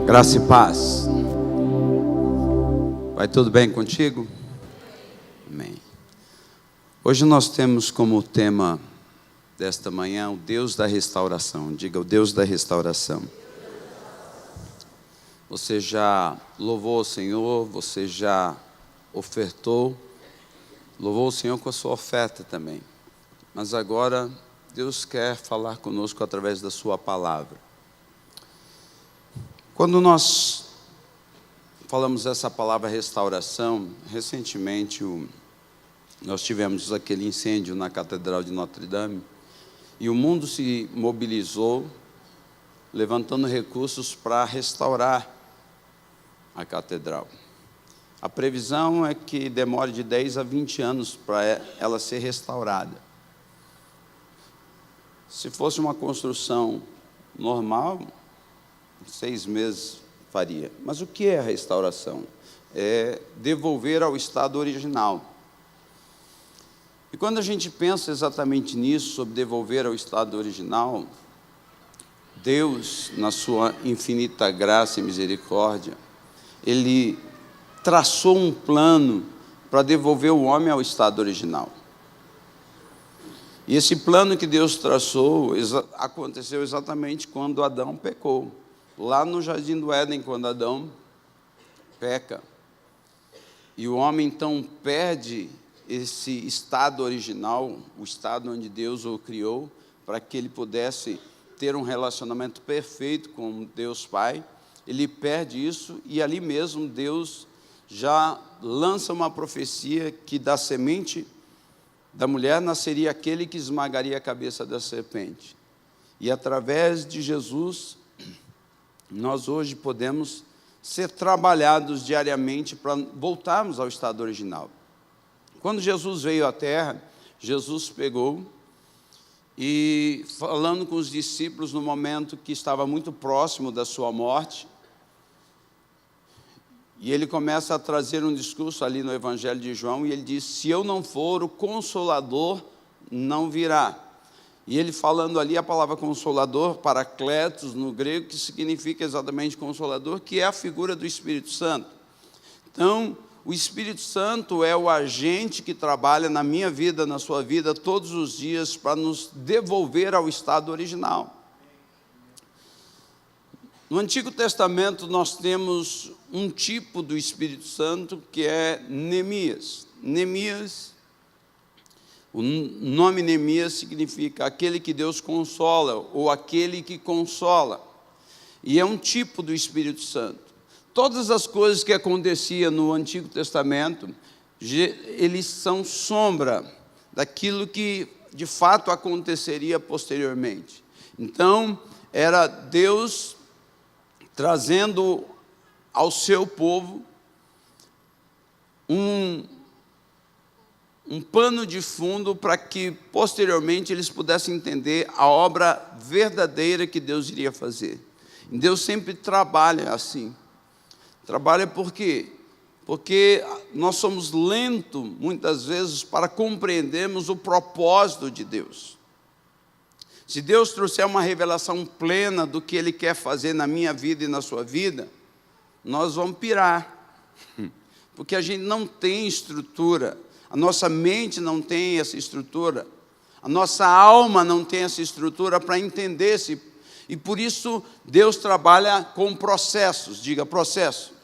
Graça e paz. Vai tudo bem contigo? Amém. Hoje nós temos como tema desta manhã o Deus da restauração. Diga, o Deus da restauração. Você já louvou o Senhor? Você já ofertou? Louvou o Senhor com a sua oferta também. Mas agora Deus quer falar conosco através da sua palavra. Quando nós falamos essa palavra restauração, recentemente nós tivemos aquele incêndio na Catedral de Notre Dame e o mundo se mobilizou, levantando recursos para restaurar a Catedral. A previsão é que demore de 10 a 20 anos para ela ser restaurada. Se fosse uma construção normal, 6 meses faria. Mas o que é a restauração? É devolver ao estado original. E quando a gente pensa exatamente nisso, sobre devolver ao estado original, Deus, na sua infinita graça e misericórdia, Ele traçou um plano para devolver o homem ao estado original. E esse plano que Deus traçou aconteceu exatamente quando Adão pecou. Lá no Jardim do Éden, quando Adão peca, e o homem então perde esse estado original, o estado onde Deus o criou, para que ele pudesse ter um relacionamento perfeito com Deus Pai, ele perde isso, e ali mesmo Deus já lança uma profecia que da semente da mulher nasceria aquele que esmagaria a cabeça da serpente. E através de Jesus, nós hoje podemos ser trabalhados diariamente para voltarmos ao estado original. Quando Jesus veio à terra, Jesus pegou e, falando com os discípulos no momento que estava muito próximo da sua morte, e ele começa a trazer um discurso ali no Evangelho de João, e ele diz: se eu não for, o Consolador não virá. E ele falando ali a palavra consolador, paracletos no grego, que significa exatamente consolador, que é a figura do Espírito Santo. Então, o Espírito Santo é o agente que trabalha na minha vida, na sua vida, todos os dias, para nos devolver ao estado original. No Antigo Testamento nós temos um tipo do Espírito Santo que é Neemias. O nome Neemias significa aquele que Deus consola, ou aquele que consola. E é um tipo do Espírito Santo. Todas as coisas que aconteciam no Antigo Testamento, eles são sombra daquilo que de fato aconteceria posteriormente. Então, era Deus trazendo ao seu povo um pano de fundo para que, posteriormente, eles pudessem entender a obra verdadeira que Deus iria fazer. E Deus sempre trabalha assim. Trabalha por quê? Porque nós somos lentos, muitas vezes, para compreendermos o propósito de Deus. Se Deus trouxer uma revelação plena do que Ele quer fazer na minha vida e na sua vida, nós vamos pirar. Porque a gente não tem estrutura. A nossa mente não tem essa estrutura, a nossa alma não tem essa estrutura para entender e por isso Deus trabalha com processos. Diga, processo.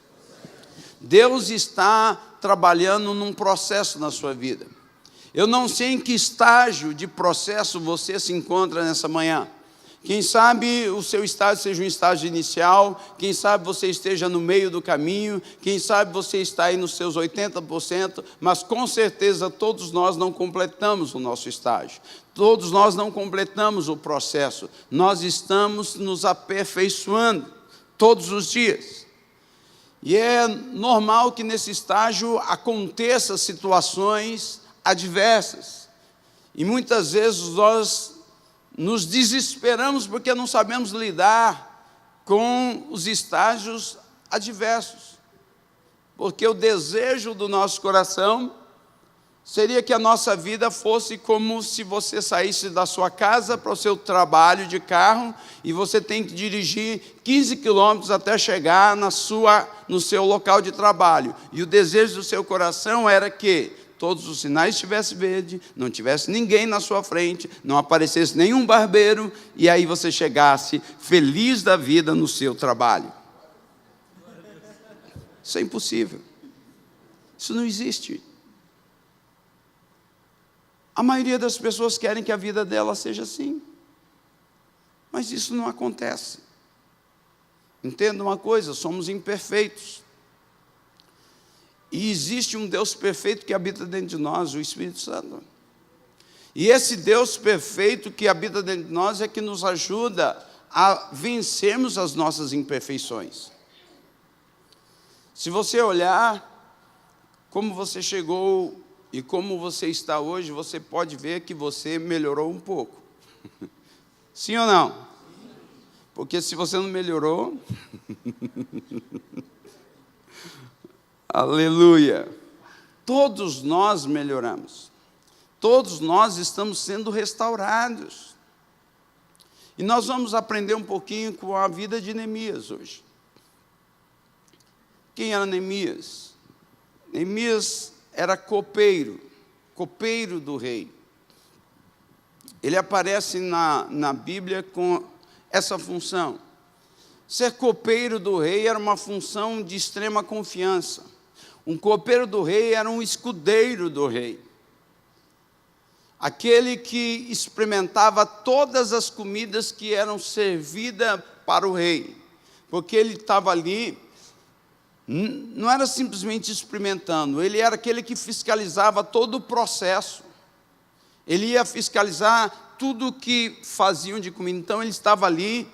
Deus está trabalhando num processo na sua vida. Eu não sei em que estágio de processo você se encontra nessa manhã. Quem sabe o seu estágio seja um estágio inicial, quem sabe você esteja no meio do caminho, quem sabe você está aí nos seus 80%, mas com certeza todos nós não completamos o nosso estágio. Todos nós não completamos o processo. Nós estamos nos aperfeiçoando todos os dias. E é normal que nesse estágio aconteçam situações adversas. E muitas vezes nós nos desesperamos porque não sabemos lidar com os estágios adversos. Porque o desejo do nosso coração seria que a nossa vida fosse como se você saísse da sua casa para o seu trabalho de carro e você tem que dirigir 15 quilômetros até chegar no seu local de trabalho. E o desejo do seu coração era que todos os sinais estivessem verdes, não tivesse ninguém na sua frente, não aparecesse nenhum barbeiro, e aí você chegasse feliz da vida no seu trabalho. Isso é impossível. Isso não existe. A maioria das pessoas querem que a vida dela seja assim. Mas isso não acontece. Entenda uma coisa, somos imperfeitos. E existe um Deus perfeito que habita dentro de nós, o Espírito Santo. E esse Deus perfeito que habita dentro de nós é que nos ajuda a vencermos as nossas imperfeições. Se você olhar como você chegou e como você está hoje, você pode ver que você melhorou um pouco. Sim ou não? Porque se você não melhorou... Aleluia! Todos nós melhoramos. Todos nós estamos sendo restaurados. E nós vamos aprender um pouquinho com a vida de Neemias hoje. Quem era Neemias? Neemias era copeiro do rei. Ele aparece na Bíblia com essa função. Ser copeiro do rei era uma função de extrema confiança. Um copeiro do rei era um escudeiro do rei. Aquele que experimentava todas as comidas que eram servidas para o rei. Porque ele estava ali, não era simplesmente experimentando, ele era aquele que fiscalizava todo o processo. Ele ia fiscalizar tudo o que faziam de comida. Então ele estava ali,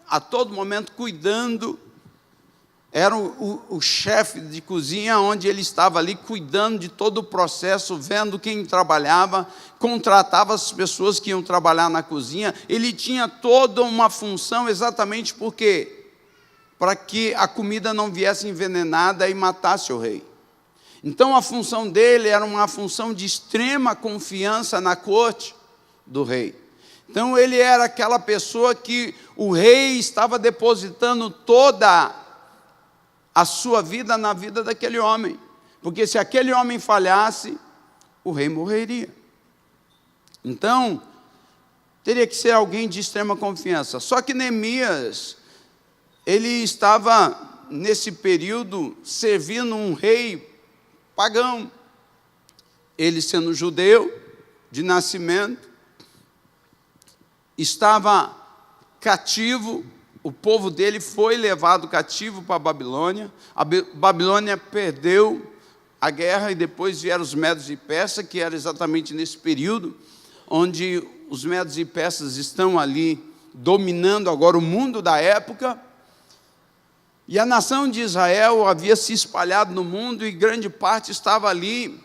a todo momento, cuidando. Era o chefe de cozinha, onde ele estava ali cuidando de todo o processo, vendo quem trabalhava, contratava as pessoas que iam trabalhar na cozinha. Ele tinha toda uma função exatamente porque para que a comida não viesse envenenada e matasse o rei. Então a função dele era uma função de extrema confiança na corte do rei. Então ele era aquela pessoa que o rei estava depositando toda a sua vida na vida daquele homem, porque se aquele homem falhasse, o rei morreria. Então, teria que ser alguém de extrema confiança. Só que Neemias, ele estava, nesse período, servindo um rei pagão. Ele, sendo judeu, de nascimento, estava cativo. O povo dele foi levado cativo para a Babilônia. A Babilônia perdeu a guerra e depois vieram os Medos e Persas, que era exatamente nesse período, onde os Medos e Persas estão ali dominando agora o mundo da época. E a nação de Israel havia se espalhado no mundo e grande parte estava ali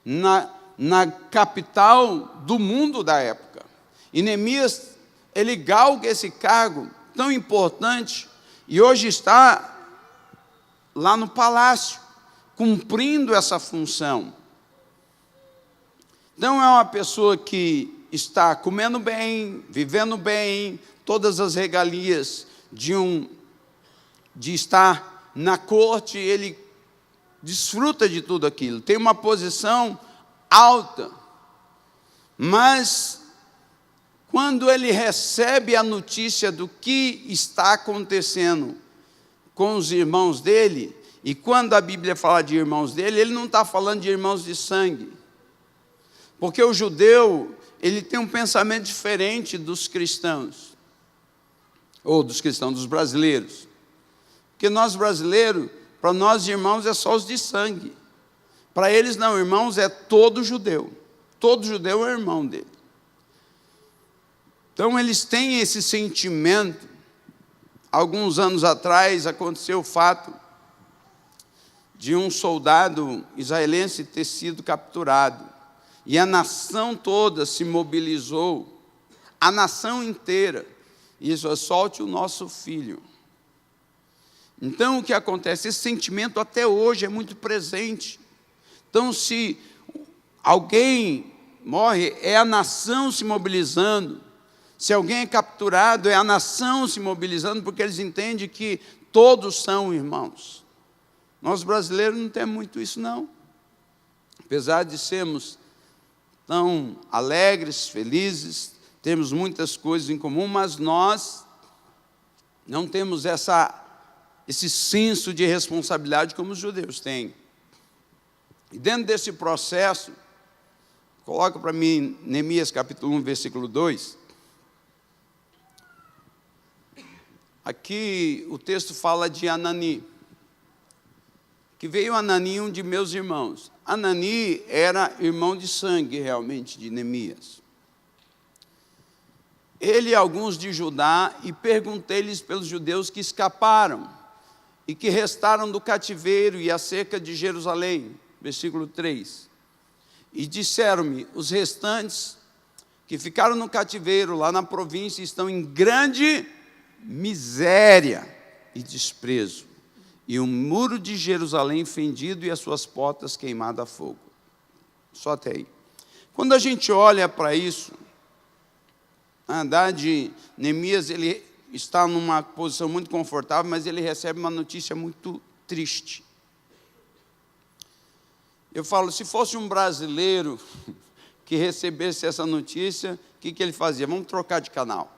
na capital do mundo da época. E Neemias, ele galga esse cargo tão importante e hoje está lá no palácio, cumprindo essa função. Então é uma pessoa que está comendo bem, vivendo bem, todas as regalias de estar na corte, ele desfruta de tudo aquilo, tem uma posição alta, mas quando ele recebe a notícia do que está acontecendo com os irmãos dele, e quando a Bíblia fala de irmãos dele, ele não está falando de irmãos de sangue, porque o judeu, ele tem um pensamento diferente dos cristãos, ou dos brasileiros, porque nós brasileiros, para nós irmãos é só os de sangue, para eles não, irmãos é todo judeu é irmão dele. Então eles têm esse sentimento. Alguns anos atrás aconteceu o fato de um soldado israelense ter sido capturado. E a nação toda se mobilizou, a nação inteira. E isso, solte o nosso filho. Então o que acontece? Esse sentimento até hoje é muito presente. Então, se alguém morre, é a nação se mobilizando. Se alguém é capturado, é a nação se mobilizando, porque eles entendem que todos são irmãos. Nós brasileiros não temos muito isso, não. Apesar de sermos tão alegres, felizes, temos muitas coisas em comum, mas nós não temos esse senso de responsabilidade como os judeus têm. E dentro desse processo, coloca para mim Neemias capítulo 1, versículo 2. Aqui o texto fala de Anani, que veio Anani, um de meus irmãos. Anani era irmão de sangue, realmente, de Neemias. Ele e alguns de Judá, e perguntei-lhes pelos judeus que escaparam e que restaram do cativeiro e acerca de Jerusalém. Versículo 3. E disseram-me, os restantes que ficaram no cativeiro, lá na província, estão em grande miséria e desprezo, e o muro de Jerusalém fendido e as suas portas queimadas a fogo. Só até aí. Quando a gente olha para isso, na verdade, Neemias, ele está numa posição muito confortável, mas ele recebe uma notícia muito triste. Eu falo, se fosse um brasileiro que recebesse essa notícia, o que ele fazia? Vamos trocar de canal.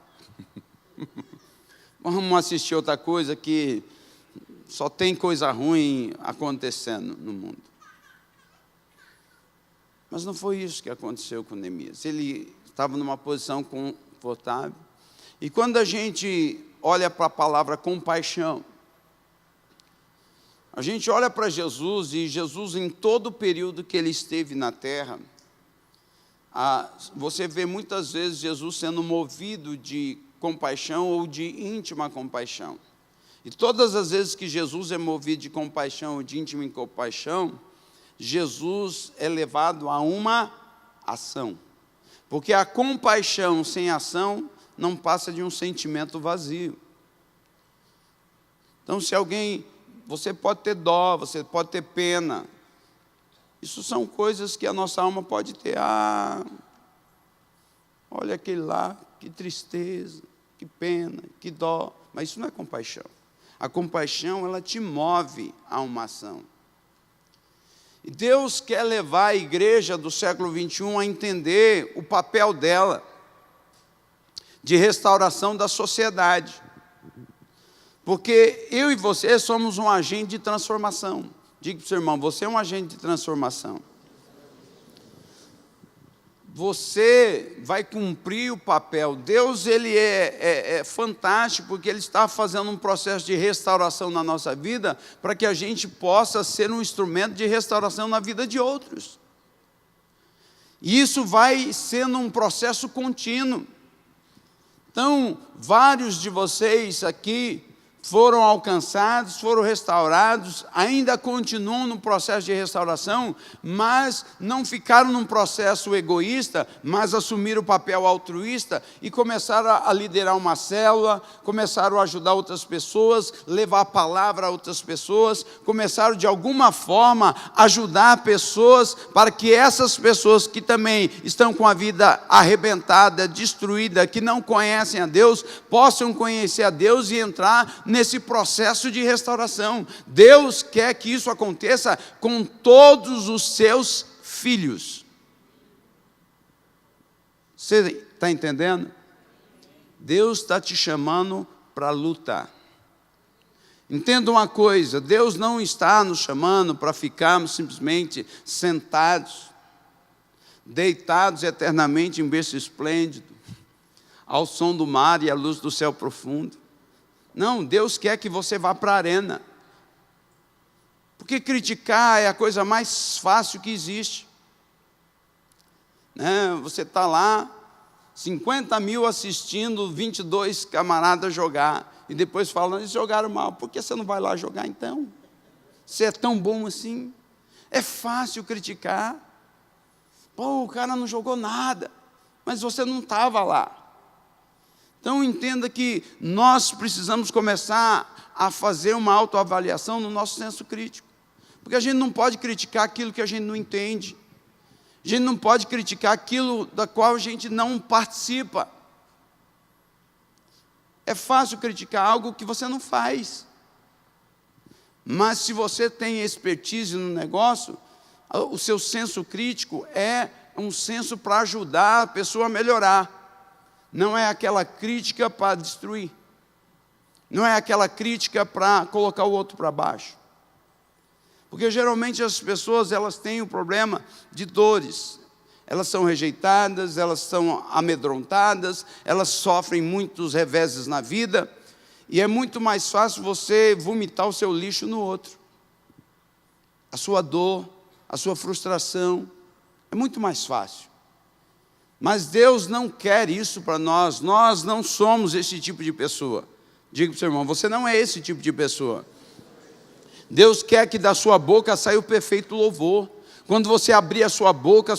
Vamos assistir outra coisa que só tem coisa ruim acontecendo no mundo. Mas não foi isso que aconteceu com Neemias. Ele estava numa posição confortável. E quando a gente olha para a palavra compaixão, a gente olha para Jesus, e Jesus, em todo o período que ele esteve na terra, você vê muitas vezes Jesus sendo movido de compaixão ou de íntima compaixão. E todas as vezes que Jesus é movido de compaixão ou de íntima compaixão, Jesus é levado a uma ação. Porque a compaixão sem ação não passa de um sentimento vazio. Então, se alguém... Você pode ter dó, você pode ter pena. Isso são coisas que a nossa alma pode ter. Olha aquele lá, que tristeza, que pena, que dó. Mas isso não é compaixão. A compaixão, ela te move a uma ação. E Deus quer levar a igreja do século 21 a entender o papel dela de restauração da sociedade. Porque eu e você somos um agente de transformação. Diga para o seu irmão, você é um agente de transformação. Você vai cumprir o papel. Deus, ele é fantástico, porque Ele está fazendo um processo de restauração na nossa vida, para que a gente possa ser um instrumento de restauração na vida de outros. E isso vai sendo um processo contínuo. Então, vários de vocês aqui foram alcançados, foram restaurados, ainda continuam no processo de restauração, mas não ficaram num processo egoísta, mas assumiram o papel altruísta e começaram a liderar uma célula, começaram a ajudar outras pessoas, levar a palavra a outras pessoas, começaram de alguma forma a ajudar pessoas, para que essas pessoas que também estão com a vida arrebentada, destruída, que não conhecem a Deus, possam conhecer a Deus e entrar nesse processo de restauração. Deus quer que isso aconteça com todos os seus filhos. Você está entendendo? Deus está te chamando para lutar. Entenda uma coisa, Deus não está nos chamando para ficarmos simplesmente sentados, deitados eternamente em berço esplêndido, ao som do mar e à luz do céu profundo. Não, Deus quer que você vá para a arena. Porque criticar é a coisa mais fácil que existe. Você está lá, 50 mil assistindo, 22 camaradas jogar, e depois falam, eles jogaram mal, por que você não vai lá jogar então? Você é tão bom assim? É fácil criticar. Pô, o cara não jogou nada, mas você não estava lá. Então entenda que nós precisamos começar a fazer uma autoavaliação no nosso senso crítico. Porque a gente não pode criticar aquilo que a gente não entende. A gente não pode criticar aquilo da qual a gente não participa. É fácil criticar algo que você não faz. Mas se você tem expertise no negócio, o seu senso crítico é um senso para ajudar a pessoa a melhorar. Não é aquela crítica para destruir. Não é aquela crítica para colocar o outro para baixo. Porque geralmente as pessoas, elas têm um problema de dores. Elas são rejeitadas, elas são amedrontadas, elas sofrem muitos reveses na vida, e é muito mais fácil você vomitar o seu lixo no outro. A sua dor, a sua frustração, é muito mais fácil. Mas Deus não quer isso para nós não somos esse tipo de pessoa. Diga para o seu irmão, você não é esse tipo de pessoa. Deus quer que da sua boca saia o perfeito louvor. Quando você abrir a sua boca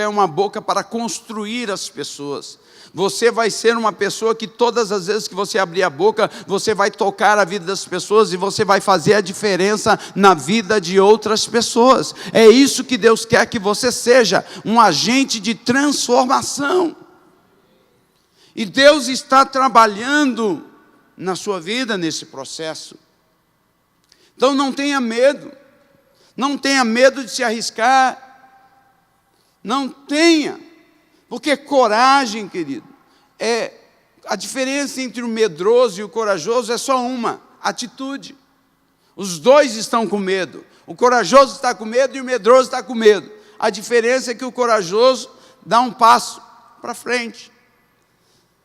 é uma boca para construir as pessoas. Você vai ser uma pessoa que todas as vezes que você abrir a boca, você vai tocar a vida das pessoas e você vai fazer a diferença na vida de outras pessoas. É isso que Deus quer que você seja, um agente de transformação. E Deus está trabalhando na sua vida nesse processo. Então não tenha medo. Não tenha medo de se arriscar. Não tenha. Porque coragem, querido, a diferença entre o medroso e o corajoso é só uma: atitude. Os dois estão com medo. O corajoso está com medo e o medroso está com medo. A diferença é que o corajoso dá um passo para frente.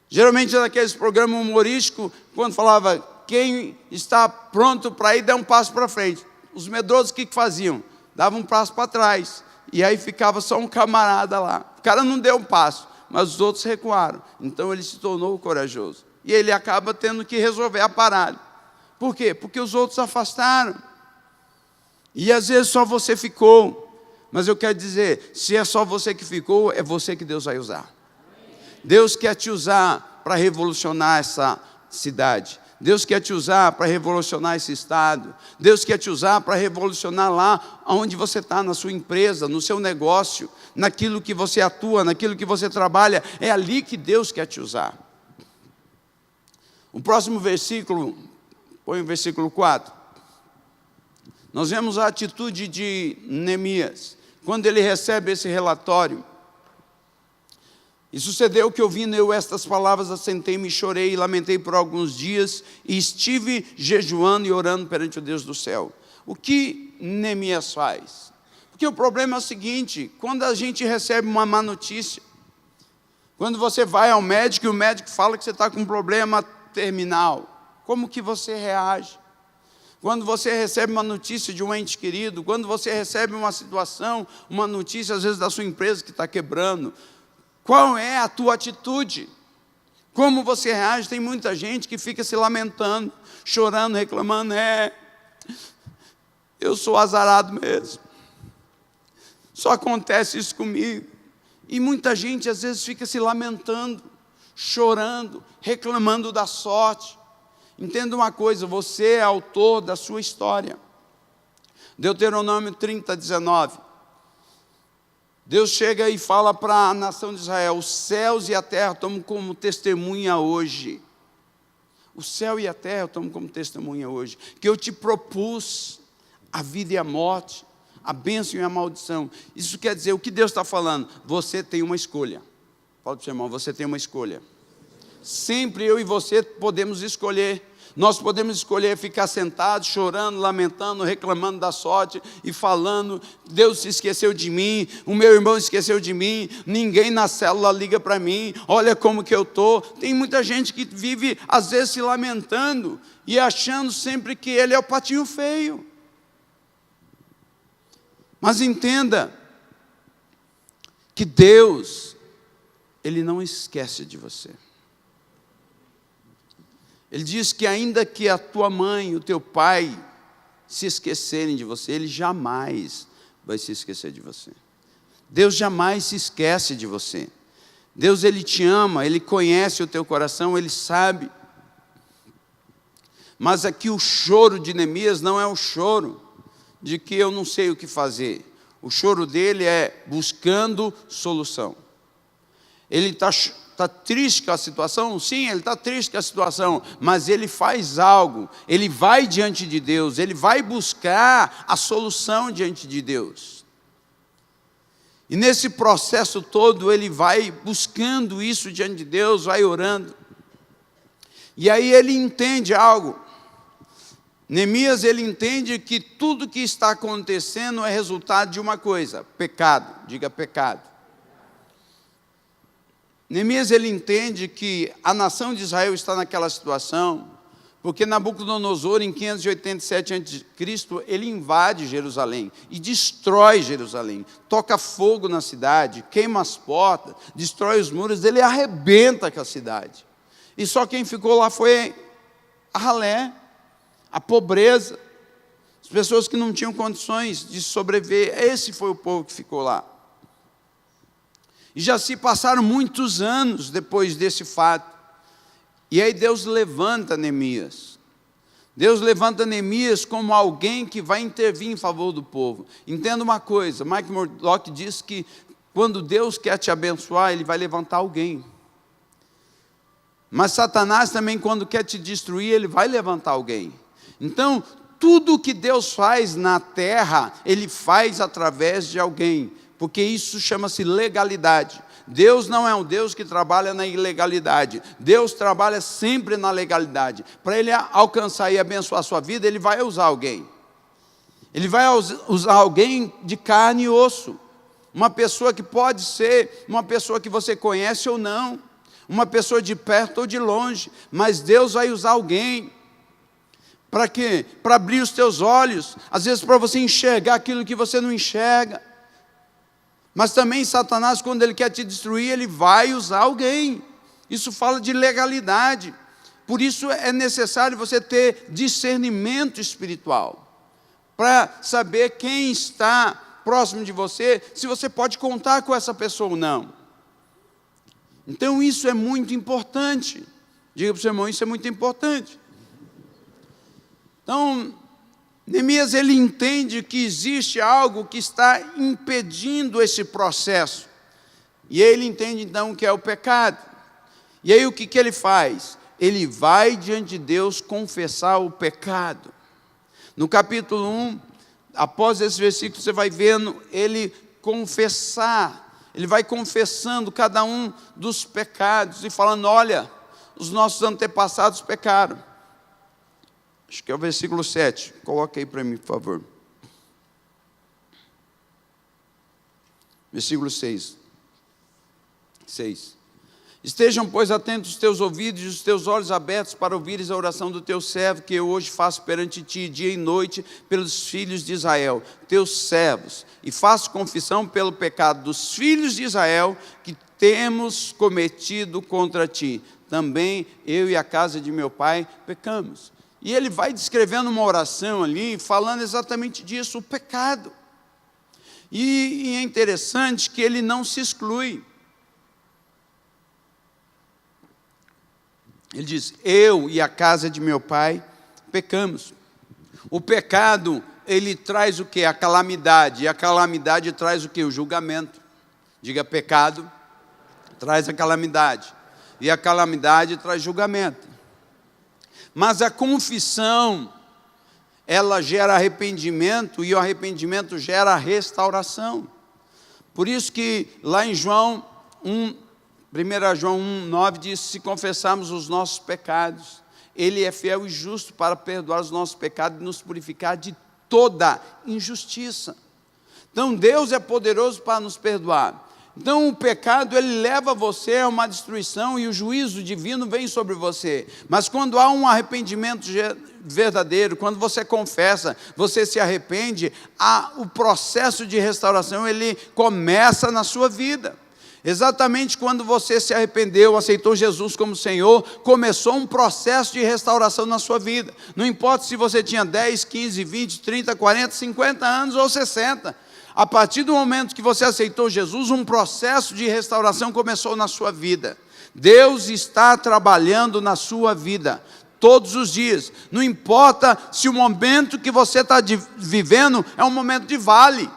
Geralmente naqueles programas humorísticos, quando falava quem está pronto para ir, dá um passo para frente. Os medrosos o que faziam? Davam um passo para trás. E aí ficava só um camarada lá. O cara não deu um passo, mas os outros recuaram. Então ele se tornou corajoso. E ele acaba tendo que resolver a parada. Por quê? Porque os outros afastaram. E às vezes só você ficou. Mas eu quero dizer, se é só você que ficou, é você que Deus vai usar. Deus quer te usar para revolucionar essa cidade. Deus quer te usar para revolucionar esse estado. Deus quer te usar para revolucionar lá onde você está, na sua empresa, no seu negócio, naquilo que você atua, naquilo que você trabalha. É ali que Deus quer te usar. O próximo versículo, põe o versículo 4. Nós vemos a atitude de Neemias. Quando ele recebe esse relatório, e sucedeu que, ouvindo eu estas palavras, assentei-me, chorei e lamentei por alguns dias, e estive jejuando e orando perante o Deus do céu. O que Neemias faz? Porque o problema é o seguinte: quando a gente recebe uma má notícia, quando você vai ao médico e o médico fala que você está com um problema terminal, como que você reage? Quando você recebe uma notícia de um ente querido, quando você recebe uma situação, uma notícia às vezes da sua empresa que está quebrando, qual é a tua atitude? Como você reage? Tem muita gente que fica se lamentando, chorando, reclamando. Eu sou azarado mesmo. Só acontece isso comigo. E muita gente às vezes fica se lamentando, chorando, reclamando da sorte. Entenda uma coisa, você é autor da sua história. Deuteronômio 30:19. Deus chega e fala para a nação de Israel: os céus e a terra tomam como testemunha hoje. O céu e a terra tomam como testemunha hoje. Que eu te propus a vida e a morte, a bênção e a maldição. Isso quer dizer, o que Deus está falando? Você tem uma escolha. Fala para o seu irmão, você tem uma escolha. Sempre eu e você podemos escolher. Nós podemos escolher ficar sentados, chorando, lamentando, reclamando da sorte e falando: Deus se esqueceu de mim, o meu irmão esqueceu de mim, ninguém na célula liga para mim, olha como que eu estou. Tem muita gente que vive, às vezes, se lamentando e achando sempre que ele é o patinho feio. Mas entenda que Deus, Ele não esquece de você. Ele diz que ainda que a tua mãe e o teu pai se esquecerem de você, Ele jamais vai se esquecer de você. Deus jamais se esquece de você. Deus, Ele te ama, Ele conhece o teu coração, Ele sabe. Mas aqui o choro de Neemias não é o choro de que eu não sei o que fazer. O choro dele é buscando solução. Ele está triste com a situação? Sim, ele está triste com a situação, mas ele faz algo, ele vai diante de Deus, ele vai buscar a solução diante de Deus. E nesse processo todo, ele vai buscando isso diante de Deus, vai orando. E aí ele entende algo. Neemias, ele entende que tudo que está acontecendo é resultado de uma coisa: pecado. Diga pecado. Neemias, ele entende que a nação de Israel está naquela situação, porque Nabucodonosor, em 587 a.C., ele invade Jerusalém e destrói Jerusalém, toca fogo na cidade, queima as portas, destrói os muros, ele arrebenta com a cidade. E só quem ficou lá foi a ralé, a pobreza, as pessoas que não tinham condições de sobreviver. Esse foi o povo que ficou lá. E já se passaram muitos anos depois desse fato. E aí Deus levanta Neemias. Deus levanta Neemias como alguém que vai intervir em favor do povo. Entenda uma coisa, Mike Murdock diz que quando Deus quer te abençoar, Ele vai levantar alguém. Mas Satanás também, quando quer te destruir, ele vai levantar alguém. Então, tudo que Deus faz na terra, Ele faz através de alguém, porque isso chama-se legalidade. Deus não é um Deus que trabalha na ilegalidade. Deus trabalha sempre na legalidade. Para Ele alcançar e abençoar a sua vida, Ele vai usar alguém. Ele vai usar alguém de carne e osso. Uma pessoa que pode ser uma pessoa que você conhece ou não, uma pessoa de perto ou de longe, mas Deus vai usar alguém. Para quê? Para abrir os teus olhos, às vezes para você enxergar aquilo que você não enxerga. Mas também Satanás, quando ele quer te destruir, ele vai usar alguém. Isso fala de legalidade. Por isso é necessário você ter discernimento espiritual, para saber quem está próximo de você, se você pode contar com essa pessoa ou não. Então isso é muito importante. Diga para o seu irmão, isso é muito importante. Então, Neemias, ele entende que existe algo que está impedindo esse processo. E ele entende então que é o pecado. E aí o que ele faz? Ele vai diante de Deus confessar o pecado. No capítulo 1, após esse versículo, você vai vendo ele confessar. Ele vai confessando cada um dos pecados e falando: olha, os nossos antepassados pecaram. Acho que é o versículo 7. Coloque aí para mim, por favor. Versículo 6. Estejam, pois, atentos os teus ouvidos e os teus olhos abertos para ouvires a oração do teu servo, que eu hoje faço perante ti, dia e noite, pelos filhos de Israel, teus servos, e faço confissão pelo pecado dos filhos de Israel, que temos cometido contra ti. Também eu e a casa de meu pai pecamos. E ele vai descrevendo uma oração ali, falando exatamente disso, o pecado. E é interessante que ele não se exclui. Ele diz: eu e a casa de meu pai pecamos. O pecado, ele traz o quê? A calamidade. E a calamidade traz o quê? O julgamento. Diga, pecado traz a calamidade. E a calamidade traz julgamento. Mas a confissão, ela gera arrependimento, e o arrependimento gera restauração. Por isso que lá em João 1 João 1,9 diz: se confessarmos os nossos pecados, Ele é fiel e justo para perdoar os nossos pecados e nos purificar de toda injustiça. Então Deus é poderoso para nos perdoar. Então o pecado, ele leva você a uma destruição e o juízo divino vem sobre você. Mas quando há um arrependimento verdadeiro, quando você confessa, você se arrepende, o processo de restauração, ele começa na sua vida. Exatamente quando você se arrependeu, aceitou Jesus como Senhor, começou um processo de restauração na sua vida. Não importa se você tinha 10, 15, 20, 30, 40, 50 anos ou 60. A partir do momento que você aceitou Jesus, um processo de restauração começou na sua vida. Deus está trabalhando na sua vida. todos os dias. Não importa se o momento que você está vivendo é um momento de vale.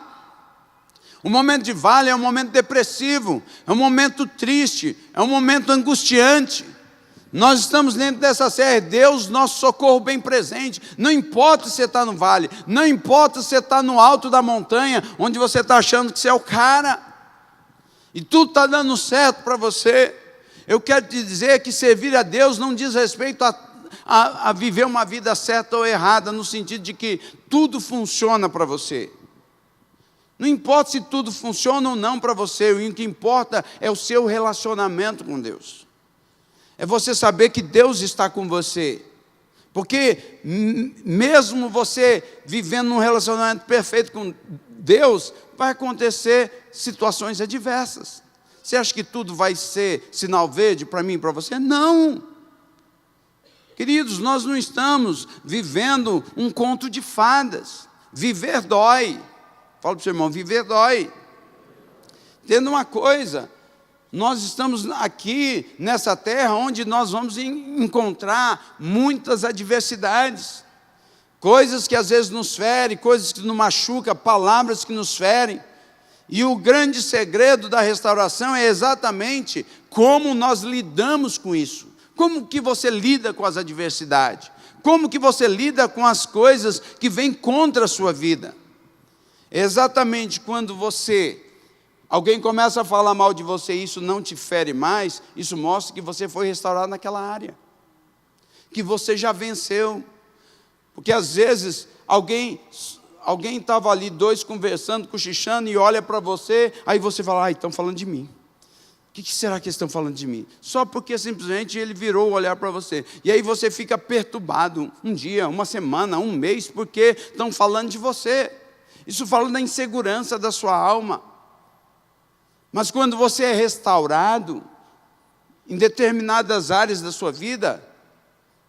O momento de vale é um momento depressivo, é um momento triste, é um momento angustiante. Nós estamos dentro dessa série, Deus, nosso socorro bem presente. Não importa se você está no vale, não importa se você está no alto da montanha, onde você está achando que você é o cara, e tudo está dando certo para você. Eu quero te dizer que servir a Deus não diz respeito a viver uma vida certa ou errada, no sentido de que tudo funciona para você. Não importa se tudo funciona ou não para você, o que importa é o seu relacionamento com Deus. É você saber que Deus está com você. Porque mesmo você vivendo um relacionamento perfeito com Deus, vai acontecer situações adversas. Você acha que tudo vai ser sinal verde para mim e para você? Não. Queridos, nós não estamos vivendo um conto de fadas. Viver dói. Fala para o seu irmão, viver dói. Entenda uma coisa, nós estamos aqui nessa terra onde nós vamos encontrar muitas adversidades. Coisas que às vezes nos ferem, coisas que nos machucam, palavras que nos ferem. E o grande segredo da restauração é exatamente como nós lidamos com isso. Como que você lida com as adversidades? Como que você lida com as coisas que vêm contra a sua vida? Exatamente quando alguém começa a falar mal de você e isso não te fere mais, isso mostra que você foi restaurado naquela área, que você já venceu. Porque às vezes alguém estava ali, dois conversando, cochichando, e olha para você, aí você fala, estão falando de mim. O que será que eles estão falando de mim? Só porque simplesmente ele virou o olhar para você. E aí você fica perturbado, um dia, uma semana, um mês, porque estão falando de você. Isso fala da insegurança da sua alma. Mas quando você é restaurado, em determinadas áreas da sua vida,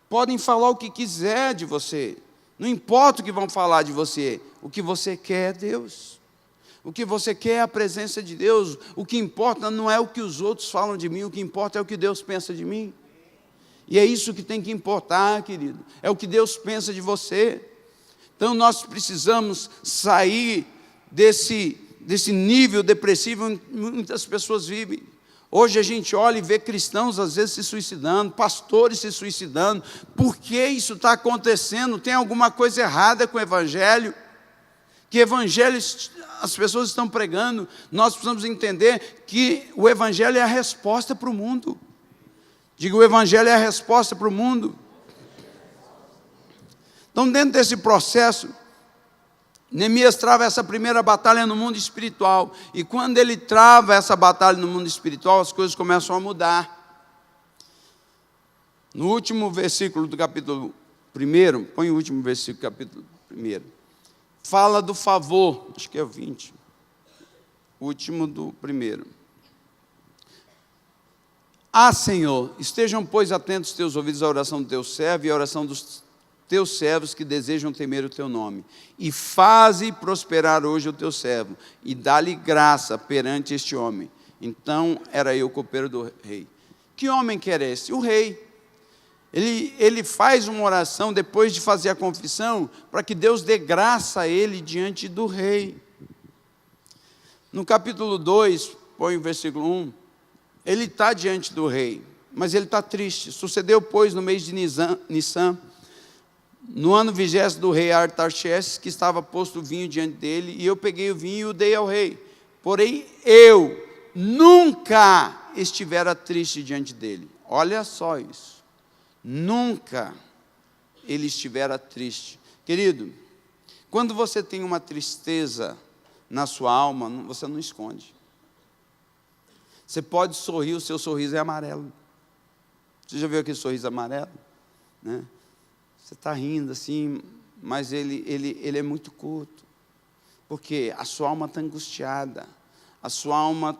podem falar o que quiser de você. Não importa o que vão falar de você. O que você quer é Deus. O que você quer é a presença de Deus. O que importa não é o que os outros falam de mim, o que importa é o que Deus pensa de mim. E é isso que tem que importar, querido. É o que Deus pensa de você. Então nós precisamos sair desse nível depressivo onde muitas pessoas vivem. Hoje a gente olha e vê cristãos às vezes se suicidando, pastores se suicidando. Por que isso está acontecendo? Tem alguma coisa errada com o Evangelho? Que Evangelho as pessoas estão pregando? Nós precisamos entender que o Evangelho é a resposta para o mundo. Diga, o Evangelho é a resposta para o mundo. Então, dentro desse processo, Neemias trava essa primeira batalha no mundo espiritual. E quando ele trava essa batalha no mundo espiritual, as coisas começam a mudar. No último versículo do capítulo 1, põe o último versículo do capítulo 1. Fala do favor, acho que é o 20. Último do 1. Senhor, estejam, pois, atentos os teus ouvidos à oração do teu servo e à oração dos teus servos que desejam temer o teu nome, e faze prosperar hoje o teu servo, e dá-lhe graça perante este homem. Então era eu copeiro do rei. Que homem que era esse? O rei. Ele faz uma oração depois de fazer a confissão, para que Deus dê graça a ele diante do rei. No capítulo 2, põe o versículo 1, ele está diante do rei, mas ele está triste. Sucedeu, pois, no mês de Nissan, no ano 20º do rei Artaxerxes, que estava posto o vinho diante dele, e eu peguei o vinho e o dei ao rei. Porém, eu nunca estivera triste diante dele. Olha só isso. Nunca ele estivera triste. Querido, quando você tem uma tristeza na sua alma, você não esconde. Você pode sorrir, o seu sorriso é amarelo. Você já viu aquele sorriso amarelo? Né? Você está rindo assim, mas ele é muito curto. Porque a sua alma está angustiada. A sua alma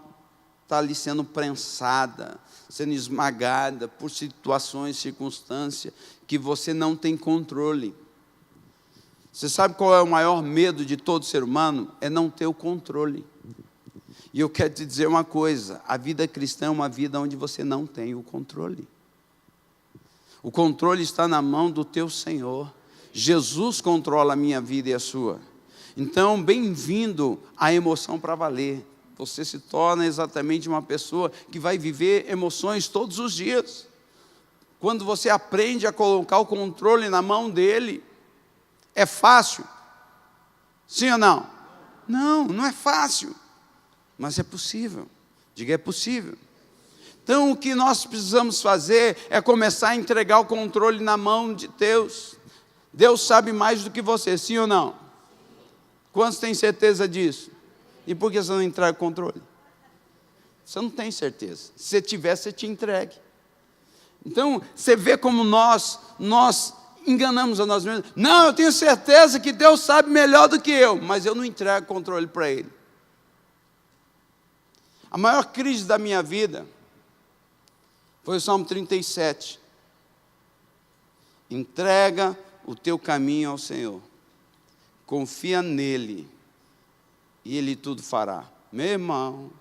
está ali sendo prensada, sendo esmagada por situações, circunstâncias que você não tem controle. Você sabe qual é o maior medo de todo ser humano? É não ter o controle. E eu quero te dizer uma coisa, a vida cristã é uma vida onde você não tem o controle. O controle está na mão do teu Senhor. Jesus controla a minha vida e a sua. Então, bem-vindo à emoção para valer. Você se torna exatamente uma pessoa que vai viver emoções todos os dias. Quando você aprende a colocar o controle na mão dele, é fácil? Sim ou não? Não, não é fácil, mas é possível. Diga, é possível. Então, o que nós precisamos fazer é começar a entregar o controle na mão de Deus. Deus sabe mais do que você, sim ou não? Quantos têm certeza disso? E por que você não entrega o controle? Você não tem certeza. Se você tiver, você te entregue. Então, você vê como nós enganamos a nós mesmos. Não, eu tenho certeza que Deus sabe melhor do que eu, mas eu não entrego o controle para Ele. A maior crise da minha vida foi o Salmo 37. Entrega o teu caminho ao Senhor. Confia nele e Ele tudo fará. Meu irmão,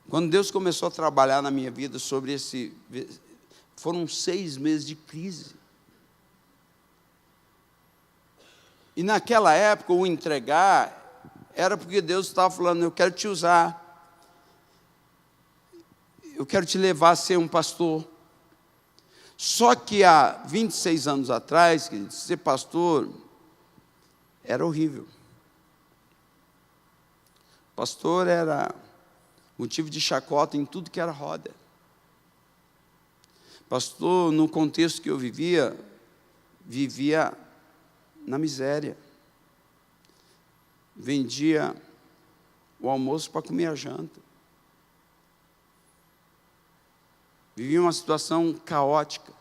quando Deus começou a trabalhar na minha vida sobre foram 6 meses de crise. E naquela época, o entregar era porque Deus estava falando, eu quero te usar. Eu quero te levar a ser um pastor. Só que há 26 anos atrás, querido, ser pastor era horrível. Pastor era motivo de chacota em tudo que era roda. Pastor, no contexto que eu vivia na miséria. Vendia o almoço para comer a janta. Vivia uma situação caótica.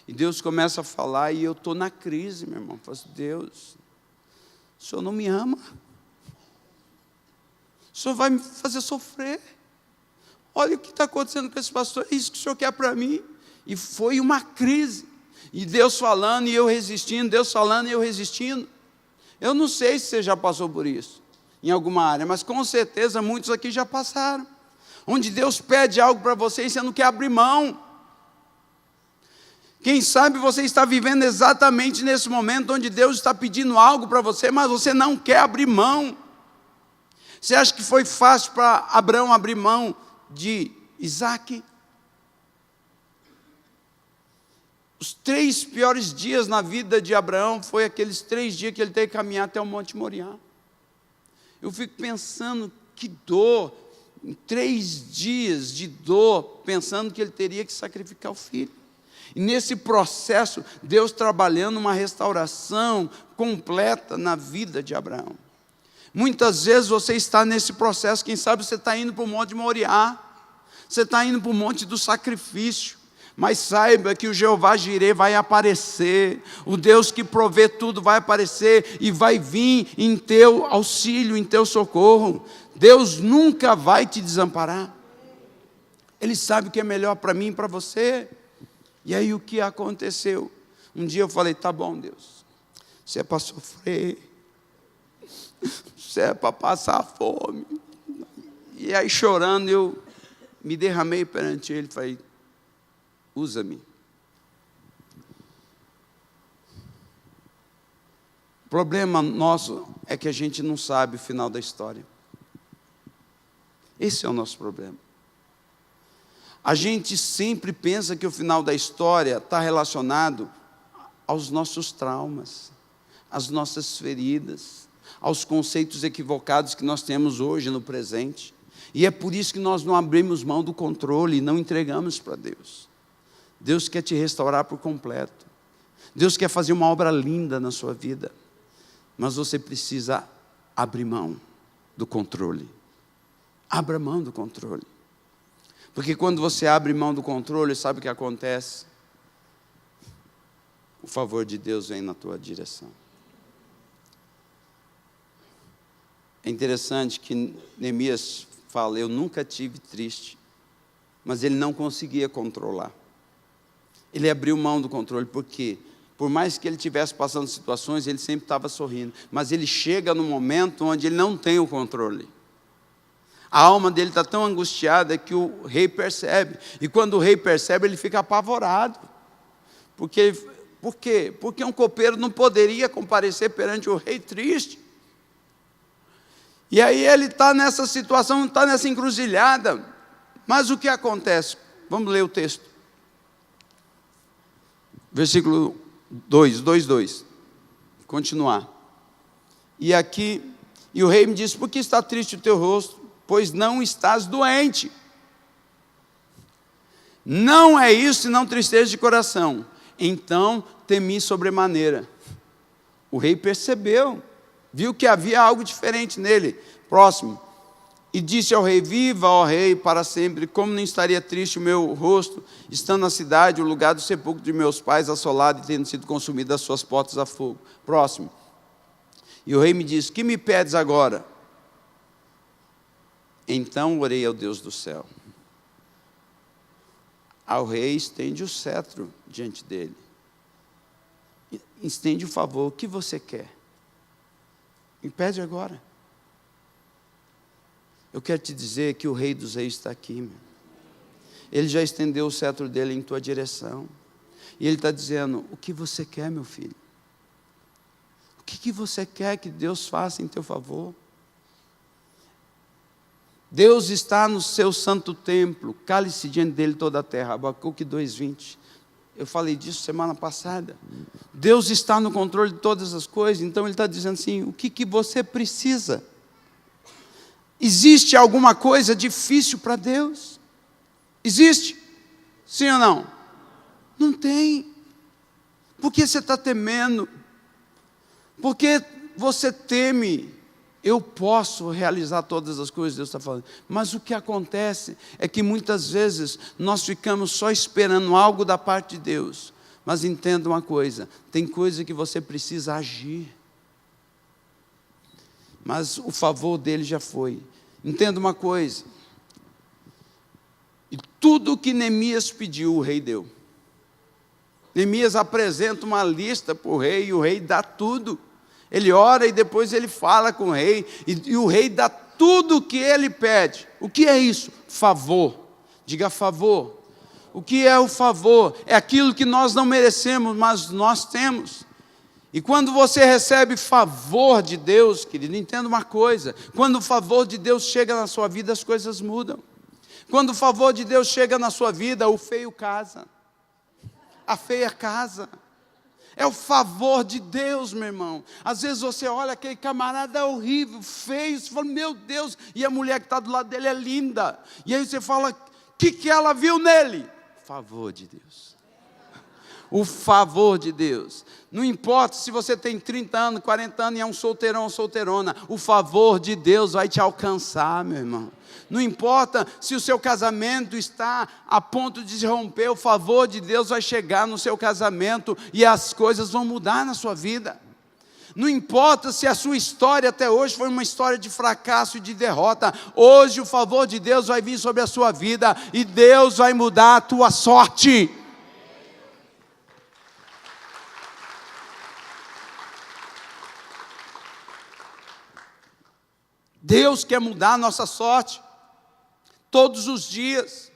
E Deus começa a falar e eu estou na crise, meu irmão. Eu falo assim, Deus, o Senhor não me ama. O Senhor vai me fazer sofrer. Olha o que está acontecendo com esse pastor. É isso que o Senhor quer para mim. E foi uma crise. E Deus falando e eu resistindo. Deus falando e eu resistindo. Eu não sei se você já passou por isso. Em alguma área. Mas com certeza muitos aqui já passaram. Onde Deus pede algo para você e você não quer abrir mão. Quem sabe você está vivendo exatamente nesse momento onde Deus está pedindo algo para você, mas você não quer abrir mão. Você acha que foi fácil para Abraão abrir mão de Isaac? Os 3 piores dias na vida de Abraão foi aqueles 3 dias que ele teve que caminhar até o Monte Moriá. Eu fico pensando que dor, em 3 dias de dor, pensando que ele teria que sacrificar o filho. E nesse processo, Deus trabalhando uma restauração completa na vida de Abraão. Muitas vezes você está nesse processo, quem sabe você está indo para o Monte Moriá, você está indo para o Monte do Sacrifício, mas saiba que o Jeová Jireh vai aparecer, o Deus que provê tudo vai aparecer e vai vir em teu auxílio, em teu socorro. Deus nunca vai te desamparar. Ele sabe o que é melhor para mim e para você. E aí o que aconteceu? Um dia eu falei, tá bom Deus, se é para sofrer, se é para passar fome. E aí chorando eu me derramei perante Ele, falei, usa-me. O problema nosso é que a gente não sabe o final da história. Esse é o nosso problema. A gente sempre pensa que o final da história está relacionado aos nossos traumas, às nossas feridas, aos conceitos equivocados que nós temos hoje no presente. E é por isso que nós não abrimos mão do controle e não entregamos para Deus. Deus quer te restaurar por completo. Deus quer fazer uma obra linda na sua vida. Mas você precisa abrir mão do controle. Abra mão do controle. Porque quando você abre mão do controle, sabe o que acontece? O favor de Deus vem na tua direção. É interessante que Neemias fala, eu nunca tive triste, mas ele não conseguia controlar. Ele abriu mão do controle, porque por mais que ele estivesse passando situações, ele sempre estava sorrindo. Mas ele chega no momento onde ele não tem o controle. A alma dele está tão angustiada que o rei percebe. E quando o rei percebe, ele fica apavorado. Por quê? Porque um copeiro não poderia comparecer perante o rei triste. E aí ele está nessa situação, está nessa encruzilhada. Mas o que acontece? Vamos ler o texto. Versículo 2. Continuar. E o rei me disse: por que está triste o teu rosto? Pois não estás doente. Não é isso, senão tristeza de coração. Então temi sobremaneira. O rei percebeu, viu que havia algo diferente nele. Próximo. E disse ao rei: viva, ó rei, para sempre. Como não estaria triste o meu rosto, estando na cidade, o lugar do sepulcro de meus pais, assolado e tendo sido consumido as suas portas a fogo. Próximo. E o rei me disse: que me pedes agora? Então orei ao Deus do céu. Ao rei estende o cetro diante dele. Estende o favor. O que você quer? Me pede agora. Eu quero te dizer que o Rei dos Reis está aqui, meu. Ele já estendeu o cetro dele em tua direção. E ele está dizendo: o que você quer, meu filho? O que você quer que Deus faça em teu favor? Deus está no seu santo templo, cale-se diante dele toda a terra. Abacuque 2:20. Eu falei disso semana passada. Deus está no controle de todas as coisas. Então ele está dizendo assim: o que você precisa? Existe alguma coisa difícil para Deus? Existe? Sim ou não? Não tem. Por que você está temendo? Por que você teme? Eu posso realizar todas as coisas que Deus está falando. Mas o que acontece é que muitas vezes nós ficamos só esperando algo da parte de Deus. Mas entenda uma coisa: tem coisa que você precisa agir. Mas o favor dele já foi. Entenda uma coisa: e tudo que Neemias pediu, o rei deu. Neemias apresenta uma lista para o rei, e o rei dá tudo. Ele ora e depois ele fala com o rei, e o rei dá tudo o que ele pede. O que é isso? Favor. Diga favor. O que é o favor? É aquilo que nós não merecemos, mas nós temos. E quando você recebe favor de Deus, querido, entenda uma coisa: quando o favor de Deus chega na sua vida, as coisas mudam. Quando o favor de Deus chega na sua vida, o feio casa, a feia casa. É o favor de Deus, meu irmão. Às vezes você olha aquele camarada horrível, feio, você fala: meu Deus, e a mulher que está do lado dele é linda. E aí você fala: o que ela viu nele? Favor de Deus. O favor de Deus. Não importa se você tem 30 anos, 40 anos e é um solteirão ou solteirona, o favor de Deus vai te alcançar, meu irmão. Não importa se o seu casamento está a ponto de se romper, o favor de Deus vai chegar no seu casamento e as coisas vão mudar na sua vida. Não importa se a sua história até hoje foi uma história de fracasso e de derrota, hoje o favor de Deus vai vir sobre a sua vida e Deus vai mudar a tua sorte. Deus quer mudar a nossa sorte todos os dias.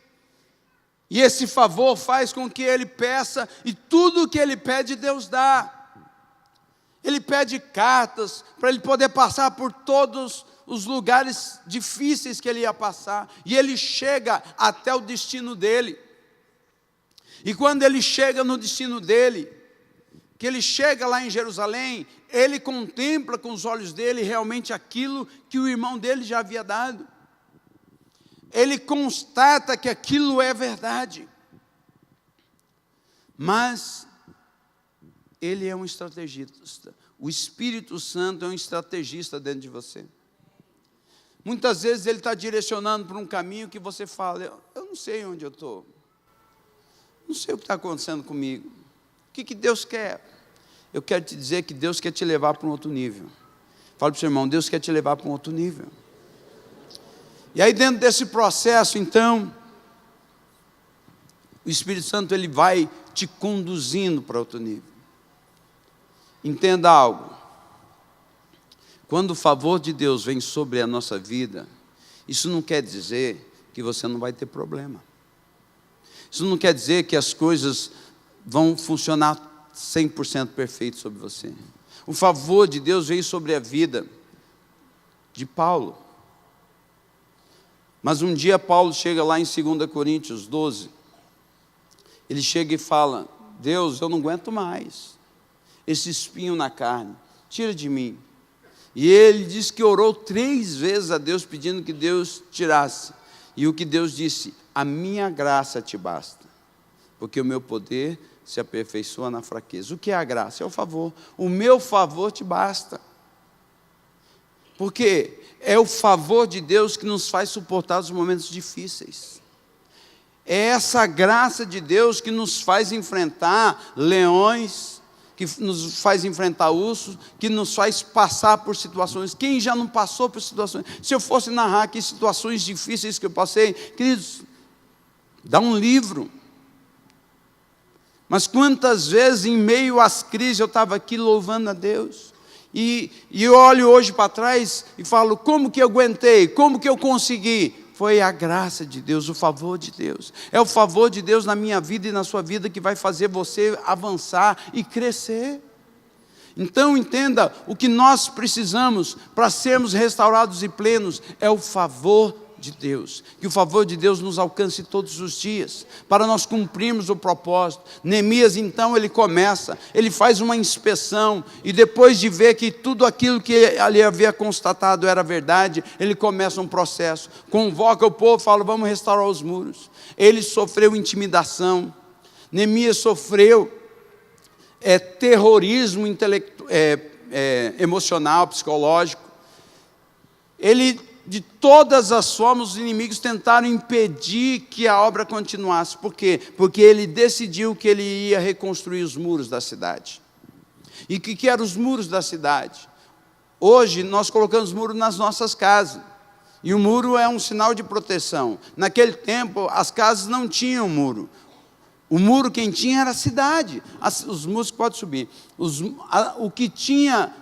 E esse favor faz com que ele peça, e tudo o que ele pede, Deus dá. Ele pede cartas para ele poder passar por todos os lugares difíceis que ele ia passar, e ele chega até o destino dele. E quando ele chega no destino dele, que ele chega lá em Jerusalém, ele contempla com os olhos dele realmente aquilo que o irmão dele já havia dado. Ele constata que aquilo é verdade. Mas ele é um estrategista. O Espírito Santo é um estrategista dentro de você. Muitas vezes ele está direcionando para um caminho que você fala: eu não sei onde eu estou. Não sei o que está acontecendo comigo. O que Deus quer? Eu quero te dizer que Deus quer te levar para um outro nível. Fala para o seu irmão: Deus quer te levar para um outro nível. E aí dentro desse processo, então, o Espírito Santo ele vai te conduzindo para outro nível. Entenda algo: quando o favor de Deus vem sobre a nossa vida, Isso não quer dizer que você não vai ter problema. Isso não quer dizer que as coisas vão funcionar 100% perfeito sobre você. O favor de Deus veio sobre a vida de Paulo. Mas um dia Paulo chega lá em 2 Coríntios 12. Ele chega e fala: Deus, eu não aguento mais esse espinho na carne, tira de mim. E ele diz que orou 3 vezes a Deus pedindo que Deus tirasse. E o que Deus disse: a minha graça te basta, porque o meu poder se aperfeiçoa na fraqueza. O que é a graça? É o favor. O meu favor te basta. Porque é o favor de Deus que nos faz suportar os momentos difíceis. É essa graça de Deus que nos faz enfrentar leões, que nos faz enfrentar ursos, que nos faz passar por situações. Quem já não passou por situações? Se eu fosse narrar aqui situações difíceis que eu passei, queridos, dá um livro. Mas quantas vezes em meio às crises eu estava aqui louvando a Deus. E eu olho hoje para trás e falo: como que eu aguentei? Como que eu consegui? Foi a graça de Deus, o favor de Deus. É o favor de Deus na minha vida e na sua vida que vai fazer você avançar e crescer. Então entenda, o que nós precisamos para sermos restaurados e plenos é o favor de Deus. Que o favor de Deus nos alcance todos os dias, para nós cumprirmos o propósito. Neemias então ele faz uma inspeção, e depois de ver que tudo aquilo que ali havia constatado era verdade, ele começa um processo, convoca o povo, fala: vamos restaurar os muros. Ele sofreu intimidação, Neemias sofreu terrorismo emocional, psicológico. De todas as formas, os inimigos tentaram impedir que a obra continuasse. Por quê? Porque ele decidiu que ele ia reconstruir os muros da cidade. E o que eram os muros da cidade? Hoje nós colocamos muros nas nossas casas, e o muro é um sinal de proteção. Naquele tempo as casas não tinham muro. O muro quem tinha era a cidade. Os muros podem subir. O que tinha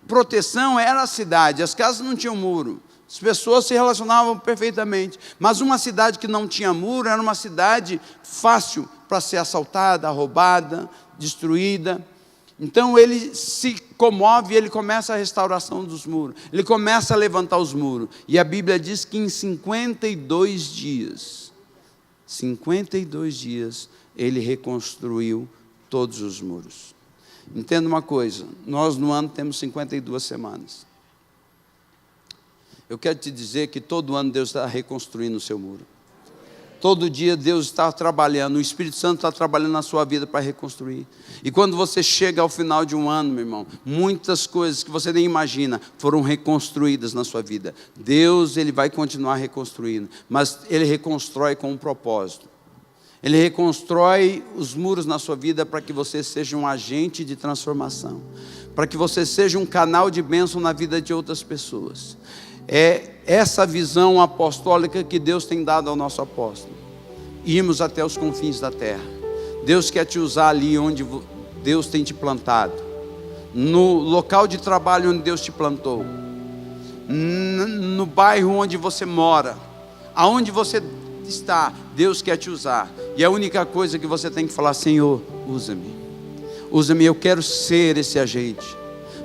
proteção era a cidade. As casas não tinham muro. As pessoas se relacionavam perfeitamente. Mas uma cidade que não tinha muro era uma cidade fácil para ser assaltada, roubada, destruída. Então ele se comove e ele começa a restauração dos muros. Ele começa a levantar os muros. E a Bíblia diz que em 52 dias, ele reconstruiu todos os muros. Entenda uma coisa, nós no ano temos 52 semanas. Eu quero te dizer que todo ano Deus está reconstruindo o seu muro. Todo dia Deus está trabalhando, o Espírito Santo está trabalhando na sua vida para reconstruir. E quando você chega ao final de um ano, meu irmão, muitas coisas que você nem imagina foram reconstruídas na sua vida. Deus, Ele vai continuar reconstruindo, mas Ele reconstrói com um propósito. Ele reconstrói os muros na sua vida para que você seja um agente de transformação, para que você seja um canal de bênção na vida de outras pessoas. É essa visão apostólica que Deus tem dado ao nosso apóstolo. Irmos até os confins da terra. Deus quer te usar ali onde Deus tem te plantado, no local de trabalho onde Deus te plantou, no bairro onde você mora, aonde você está, Deus quer te usar. E a única coisa que você tem que falar: Senhor, usa-me. Usa-me, eu quero ser esse agente.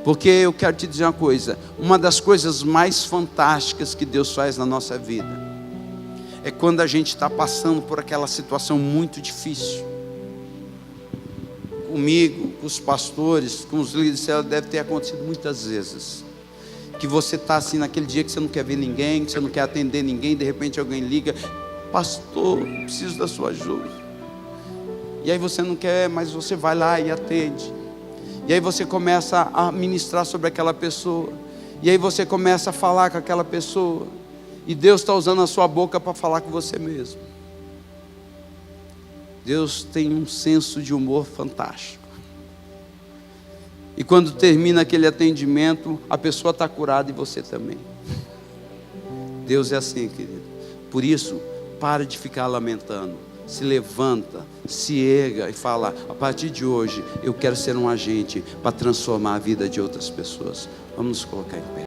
Porque eu quero te dizer uma coisa, uma das coisas mais fantásticas que Deus faz na nossa vida é quando a gente está passando por aquela situação muito difícil. Comigo, com os pastores, com os líderes, deve ter acontecido muitas vezes. Que você está assim naquele dia que você não quer ver ninguém, que você não quer atender ninguém, de repente alguém liga: pastor, preciso da sua ajuda. E aí você não quer, mas você vai lá e atende. E aí você começa a ministrar sobre aquela pessoa. E aí você começa a falar com aquela pessoa. E Deus está usando a sua boca para falar com você mesmo. Deus tem um senso de humor fantástico. E quando termina aquele atendimento, a pessoa está curada e você também. Deus é assim, querido. Por isso, para de ficar lamentando. Se levanta, se erga e fala: a partir de hoje eu quero ser um agente para transformar a vida de outras pessoas. Vamos nos colocar em pé.